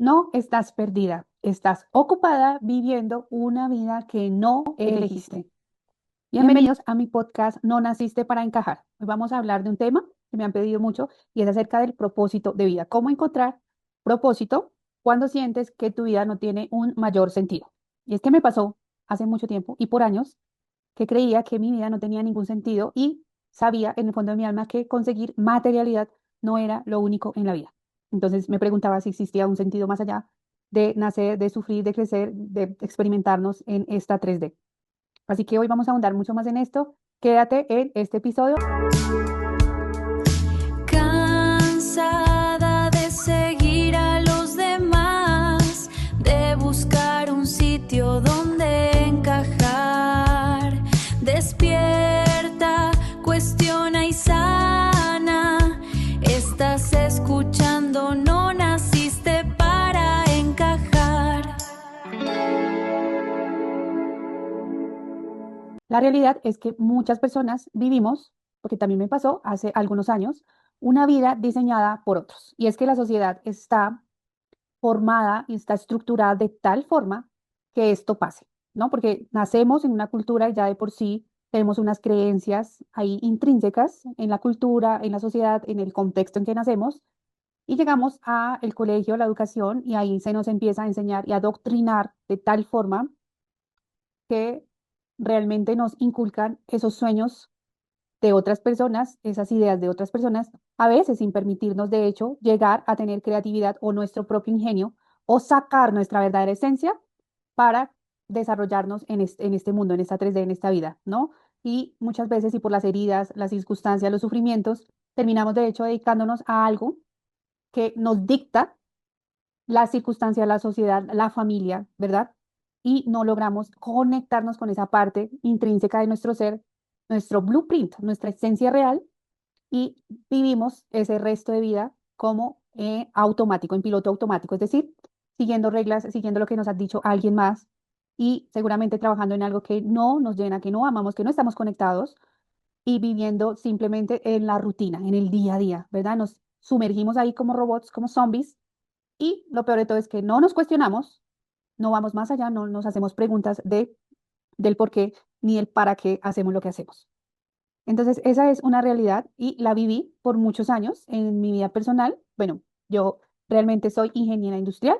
No estás perdida, estás ocupada viviendo una vida que no elegiste. Bienvenidos a mi podcast No naciste para encajar. Hoy vamos a hablar de un tema que me han pedido mucho y es acerca del propósito de vida. ¿Cómo encontrar propósito cuando sientes que tu vida no tiene un mayor sentido? Y es que me pasó hace mucho tiempo y por años que creía que mi vida no tenía ningún sentido y sabía en el fondo de mi alma que conseguir materialidad no era lo único en la vida. Entonces me preguntaba si existía un sentido más allá de nacer, de sufrir, de crecer, de experimentarnos en esta 3D. Así que hoy vamos a ahondar mucho más en esto. Quédate en este episodio. Cansada de seguir a los demás, de buscar un sitio donde encajar. Despierta, cuestiona y sana. Estás escuchando, no naciste para encajar. La realidad es que muchas personas vivimos, porque también me pasó hace algunos años, una vida diseñada por otros. Y es que la sociedad está formada y está estructurada de tal forma que esto pase, ¿no? Porque nacemos en una cultura y ya de por sí tenemos unas creencias ahí intrínsecas en la cultura, en la sociedad, en el contexto en que nacemos, y llegamos a el colegio, la educación, y ahí se nos empieza a enseñar y a adoctrinar de tal forma que realmente nos inculcan esos sueños de otras personas, esas ideas de otras personas, a veces sin permitirnos, de hecho, llegar a tener creatividad o nuestro propio ingenio o sacar nuestra verdadera esencia para desarrollarnos en este mundo, en esta 3D, en esta vida, ¿no? Y muchas veces, y por las heridas, las circunstancias, los sufrimientos, terminamos, de hecho, dedicándonos a algo que nos dicta la circunstancia, la sociedad, la familia, ¿verdad? Y no logramos conectarnos con esa parte intrínseca de nuestro ser, nuestro blueprint, nuestra esencia real, y vivimos ese resto de vida como automático, en piloto automático, es decir, siguiendo reglas, siguiendo lo que nos ha dicho alguien más y seguramente trabajando en algo que no nos llena, que no amamos, que no estamos conectados y viviendo simplemente en la rutina, en el día a día, ¿verdad? Nos sumergimos ahí como robots, como zombies, y lo peor de todo es que no nos cuestionamos, no vamos más allá, no nos hacemos preguntas del por qué ni el para qué hacemos lo que hacemos. Entonces, esa es una realidad y la viví por muchos años en mi vida personal. Bueno, yo realmente soy ingeniera industrial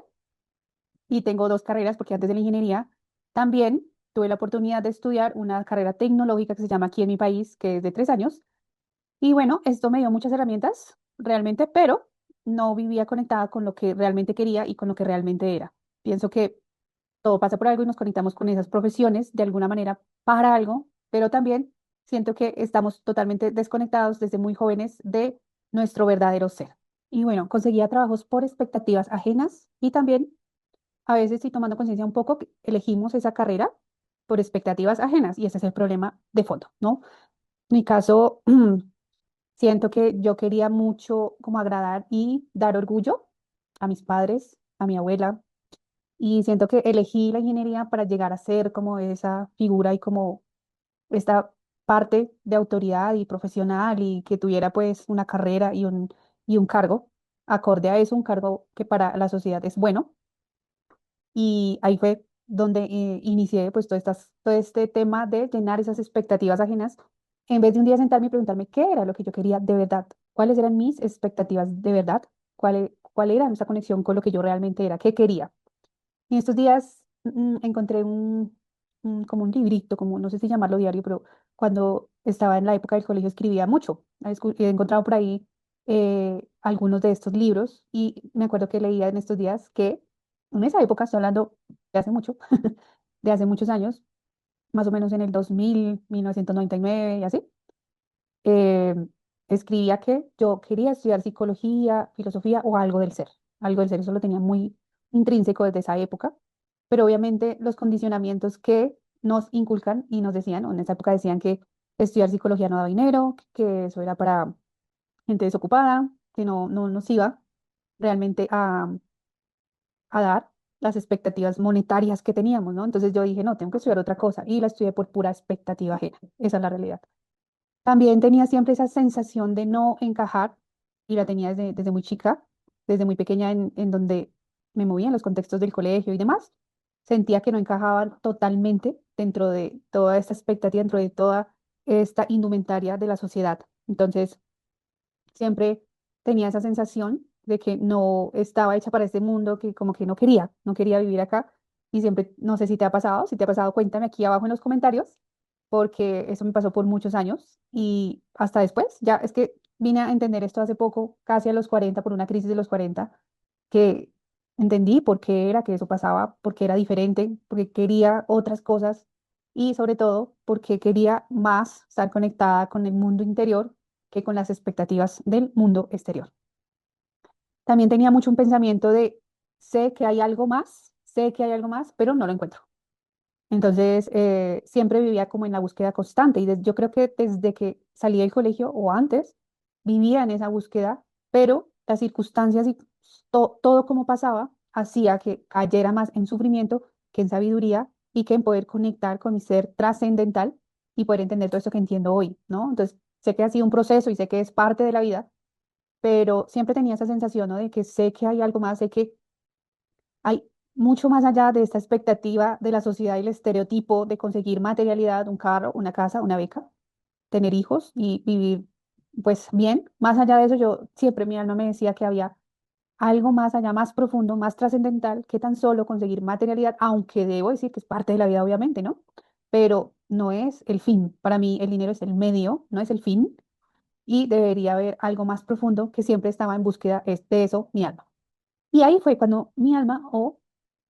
y tengo dos carreras porque antes de la ingeniería también tuve la oportunidad de estudiar una carrera tecnológica que se llama aquí en mi país, que es de 3 años. Y bueno, esto me dio muchas herramientas realmente, pero no vivía conectada con lo que realmente quería y con lo que realmente era. Pienso que todo pasa por algo y nos conectamos con esas profesiones de alguna manera para algo, pero también siento que estamos totalmente desconectados desde muy jóvenes de nuestro verdadero ser. Y bueno, conseguía trabajos por expectativas ajenas y también a veces estoy tomando conciencia un poco que elegimos esa carrera por expectativas ajenas y ese es el problema de fondo, ¿no? En mi caso, siento que yo quería mucho como agradar y dar orgullo a mis padres, a mi abuela, y siento que elegí la ingeniería para llegar a ser como esa figura y como esta parte de autoridad y profesional y que tuviera pues una carrera y un cargo, acorde a eso, un cargo que para la sociedad es bueno. Y ahí fue donde inicié pues todo este tema de llenar esas expectativas ajenas, en vez de un día sentarme y preguntarme qué era lo que yo quería de verdad, cuáles eran mis expectativas de verdad, cuál era esa conexión con lo que yo realmente era, qué quería. Y en estos días encontré como un librito, como no sé si llamarlo diario, pero cuando estaba en la época del colegio escribía mucho. He encontrado por ahí algunos de estos libros y me acuerdo que leía en estos días que en esa época, estoy hablando de hace mucho, de hace muchos años, más o menos en el 2000, 1999 y así, eh, escribía que yo quería estudiar psicología, filosofía o algo del ser, eso lo tenía muy intrínseco desde esa época, pero obviamente los condicionamientos que nos inculcan y nos decían, o en esa época decían que estudiar psicología no daba dinero, que eso era para gente desocupada, que no nos iba realmente a dar las expectativas monetarias que teníamos, ¿no? Entonces yo dije, no, tengo que estudiar otra cosa y la estudié por pura expectativa ajena, esa es la realidad. También tenía siempre esa sensación de no encajar y la tenía desde muy chica, desde muy pequeña, en donde me movía en los contextos del colegio y demás, sentía que no encajaba totalmente dentro de toda esta expectativa, dentro de toda esta indumentaria de la sociedad. Entonces, siempre tenía esa sensación de que no estaba hecha para este mundo, que como que no quería vivir acá. Y siempre, no sé si te ha pasado, si te ha pasado, cuéntame aquí abajo en los comentarios, porque eso me pasó por muchos años y hasta después, ya es que vine a entender esto hace poco, casi a los 40 por una crisis de los 40 que entendí por qué era que eso pasaba, porque era diferente, porque quería otras cosas y sobre todo porque quería más estar conectada con el mundo interior que con las expectativas del mundo exterior. También tenía mucho un pensamiento de, sé que hay algo más, pero no lo encuentro. Entonces, siempre vivía como en la búsqueda constante y yo creo que desde que salí del colegio o antes, vivía en esa búsqueda, pero las circunstancias y todo como pasaba hacía que cayera más en sufrimiento que en sabiduría y que en poder conectar con mi ser trascendental y poder entender todo esto que entiendo hoy, ¿no? Entonces, sé que ha sido un proceso y sé que es parte de la vida, pero siempre tenía esa sensación, ¿no? De que sé que hay algo más, sé que hay mucho más allá de esta expectativa de la sociedad y el estereotipo de conseguir materialidad, un carro, una casa, una beca, tener hijos y vivir pues bien. Más allá de eso, yo siempre mi alma me decía que había algo más allá, más profundo, más trascendental que tan solo conseguir materialidad, aunque debo decir que es parte de la vida, obviamente, ¿no? Pero no es el fin. Para mí el dinero es el medio, no es el fin, y debería haber algo más profundo que siempre estaba en búsqueda es de eso, mi alma. Y ahí fue cuando mi alma o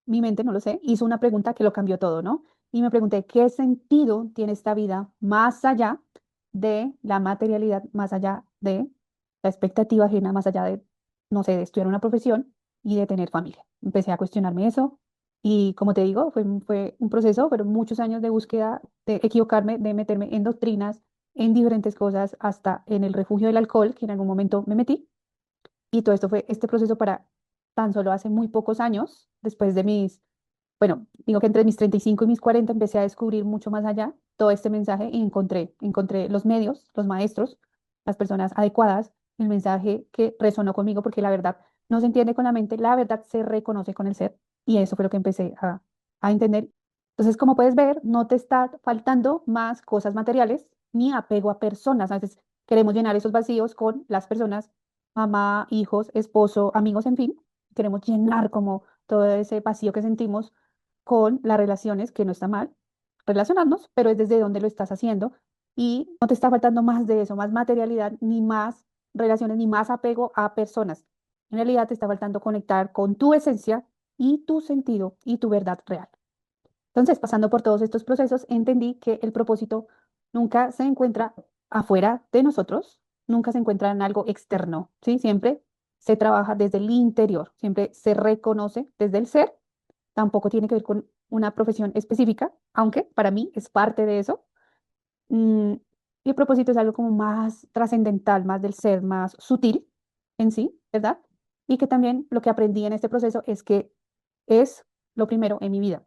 mi mente, no lo sé, hizo una pregunta que lo cambió todo, ¿no? Y me pregunté, ¿qué sentido tiene esta vida más allá de la materialidad, más allá de la expectativa ajena, más allá de, no sé, de estudiar una profesión y de tener familia? Empecé a cuestionarme eso y como te digo, fue un proceso, fueron muchos años de búsqueda, de equivocarme, de meterme en doctrinas, en diferentes cosas, hasta en el refugio del alcohol, que en algún momento me metí. Y todo esto fue este proceso para tan solo hace muy pocos años, después de bueno, digo que entre mis 35 y mis 40 empecé a descubrir mucho más allá todo este mensaje y encontré los medios, los maestros, las personas adecuadas, el mensaje que resonó conmigo, porque la verdad no se entiende con la mente, la verdad se reconoce con el ser. Y eso fue lo que empecé a entender. Entonces, como puedes ver, no te está faltando más cosas materiales ni apego a personas. A veces queremos llenar esos vacíos con las personas, mamá, hijos, esposo, amigos, en fin. Queremos llenar como todo ese vacío que sentimos con las relaciones, que no está mal relacionarnos, pero es desde donde lo estás haciendo y no te está faltando más de eso, más materialidad, ni más relaciones, ni más apego a personas. En realidad te está faltando conectar con tu esencia y tu sentido y tu verdad real. Entonces, pasando por todos estos procesos, entendí que el propósito nunca se encuentra afuera de nosotros, nunca se encuentra en algo externo, ¿sí? Siempre se trabaja desde el interior, siempre se reconoce desde el ser, tampoco tiene que ver con una profesión específica, aunque para mí es parte de eso. Mm, y el propósito es algo como más trascendental, más del ser, más sutil en sí, ¿verdad? Y que también lo que aprendí en este proceso es que es lo primero en mi vida.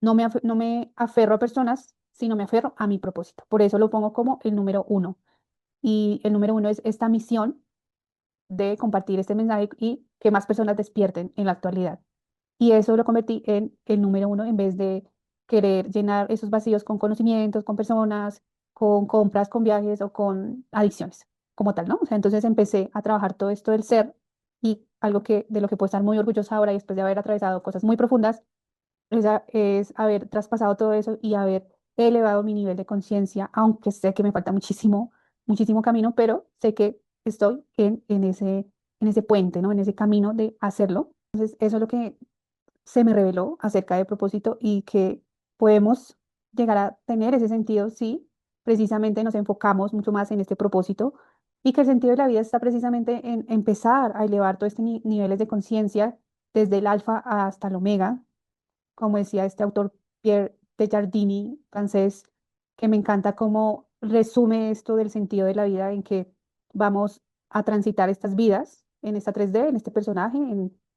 No me aferro a personas, sino me aferro a mi propósito. Por eso lo pongo como el número uno. Y el número uno es esta misión de compartir este mensaje y que más personas despierten en la actualidad. Y eso lo convertí en el número uno en vez de querer llenar esos vacíos con conocimientos, con personas, con compras, con viajes o con adicciones, como tal, ¿no? O sea, entonces empecé a trabajar todo esto del ser y algo que de lo que puedo estar muy orgullosa ahora y después de haber atravesado cosas muy profundas es haber traspasado todo eso y haber elevado mi nivel de conciencia, aunque sé que me falta muchísimo, muchísimo camino, pero sé que estoy en ese puente, ¿no? En ese camino de hacerlo. Entonces, eso es lo que se me reveló acerca del propósito y que podemos llegar a tener ese sentido si precisamente nos enfocamos mucho más en este propósito y que el sentido de la vida está precisamente en empezar a elevar todos estos niveles de conciencia desde el alfa hasta el omega, como decía este autor Pierre de Giardini, francés, que me encanta cómo resume esto del sentido de la vida en que vamos a transitar estas vidas en esta 3D, en este personaje,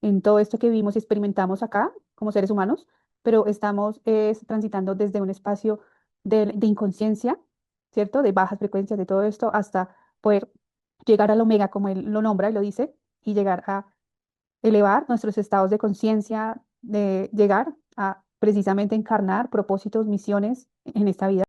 en todo esto que vivimos y experimentamos acá como seres humanos, pero estamos transitando desde un espacio de inconsciencia, ¿cierto? De bajas frecuencias, de todo esto, hasta poder llegar al omega, como él lo nombra y lo dice, y llegar a elevar nuestros estados de conciencia, de llegar a precisamente encarnar propósitos, misiones en esta vida.